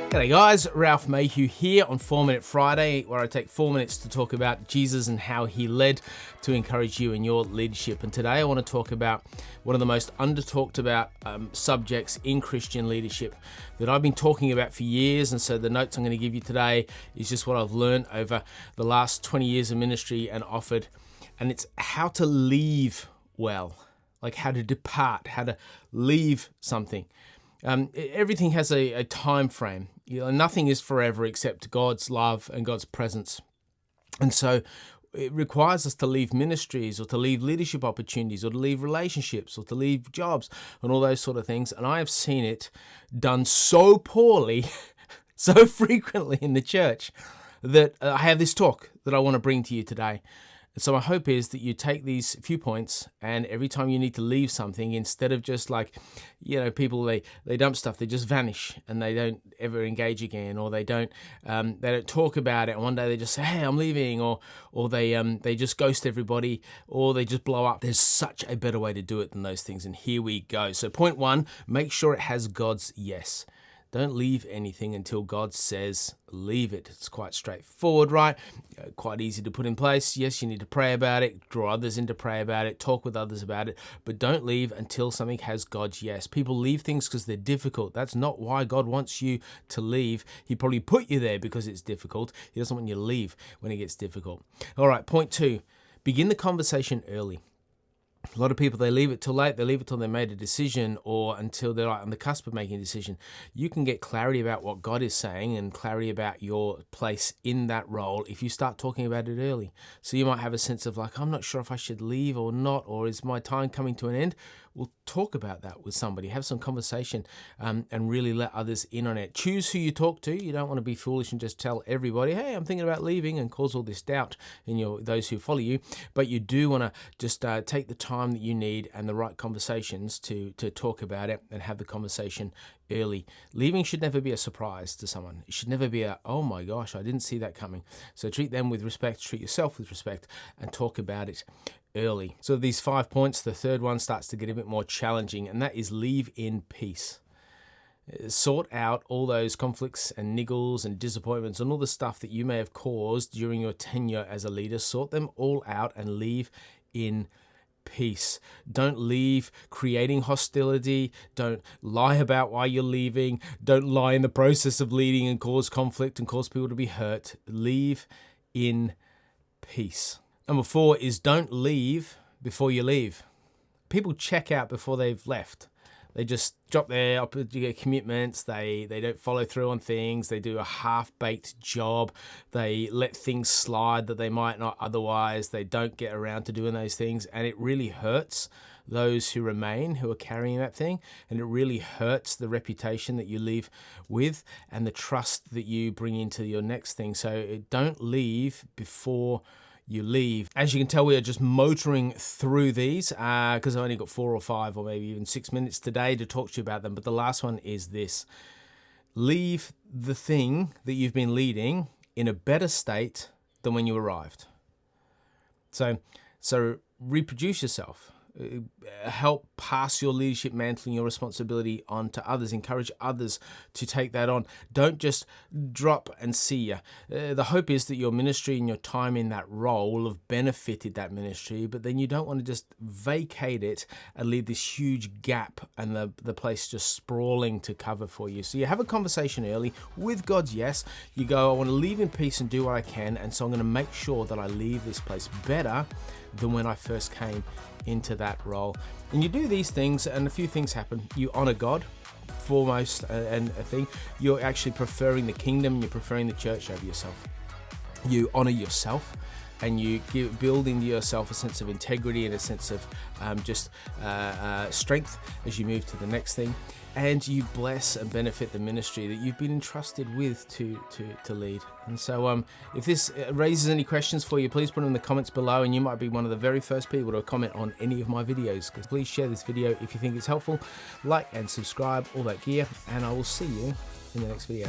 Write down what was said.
G'day guys, Ralph Mayhew here on 4 Minute Friday, where I take 4 minutes to talk about Jesus and how he led to encourage you in your leadership. And today I want to talk about one of the most under-talked about subjects in Christian leadership that I've been talking about for years. And so the notes I'm going to give you today is just what I've learned over the last 20 years of ministry and offered. And it's how to leave well, like how to depart, how to leave something. Everything has a time frame. Nothing is forever except God's love and God's presence. And so it requires us to leave ministries or to leave leadership opportunities or to leave relationships or to leave jobs and all those sort of things. And I have seen it done so poorly, so frequently in the church that I have this talk that I want to bring to you today. And so my hope is that you take these few points, and every time you need to leave something, instead of just like, people, they dump stuff, they just vanish and they don't ever engage again, or they don't talk about it. And one day they just say, hey, I'm leaving, or they just ghost everybody, or they just blow up. There's such a better way to do it than those things. And here we go. So point one, make sure it has God's yes. Don't leave anything until God says leave it. It's quite straightforward, right? Quite easy to put in place. Yes, you need to pray about it, draw others in to pray about it, talk with others about it, but don't leave until something has God's yes. People leave things because they're difficult. That's not why God wants you to leave. He probably put you there because it's difficult. He doesn't want you to leave when it gets difficult. All right, point two, begin the conversation early. A lot of people, they leave it till late. They leave it till they made a decision or until they're on the cusp of making a decision. You can get clarity about what God is saying and clarity about your place in that role if you start talking about it early. So you might have a sense of like, I'm not sure if I should leave or not, or is my time coming to an end? We'll talk about that with somebody. Have some conversation and really let others in on it. Choose who you talk to. You don't want to be foolish and just tell everybody, hey, I'm thinking about leaving, and cause all this doubt in those who follow you. But you do want to just take the time that you need and the right conversations to talk about it and have the conversation early. Leaving should never be a surprise to someone. It should never be oh my gosh, I didn't see that coming. So treat them with respect, treat yourself with respect, and talk about it early. So these 5 points, the third one starts to get a bit more challenging, and that is leave in peace. Sort out all those conflicts and niggles and disappointments and all the stuff that you may have caused during your tenure as a leader. Sort them all out and leave in peace. Don't leave creating hostility. Don't lie about why you're leaving. Don't lie in the process of leading and cause conflict and cause people to be hurt. Leave in peace. Number 4 is don't leave before you leave. People check out before they've left. They just drop their commitments. They don't follow through on things. They do a half-baked job. They let things slide that they might not otherwise. They don't get around to doing those things. And it really hurts those who remain, who are carrying that thing. And it really hurts the reputation that you leave with and the trust that you bring into your next thing. So don't leave before you leave. As you can tell, we are just motoring through these because I've only got 4 or 5 or maybe even 6 minutes today to talk to you about them. But the last one is this. Leave the thing that you've been leading in a better state than when you arrived. So reproduce yourself. Help pass your leadership mantle and your responsibility on to others. Encourage others to take that on. Don't just drop and see ya. The hope is that your ministry and your time in that role will have benefited that ministry, but then you don't want to just vacate it and leave this huge gap and the place just sprawling to cover for you. So you have a conversation early with God's yes. You go, I want to leave in peace and do what I can, and so I'm going to make sure that I leave this place better than when I first came into that role. And you do these things and a few things happen. You honor God foremost, and a thing, you're actually preferring the kingdom, you're preferring the church over yourself. You honor yourself, and you build into yourself a sense of integrity and a sense of strength as you move to the next thing. And you bless and benefit the ministry that you've been entrusted with to lead. And so if this raises any questions for you, please put them in the comments below, and you might be one of the very first people to comment on any of my videos. Please share this video if you think it's helpful, like and subscribe, all that gear, and I will see you in the next video.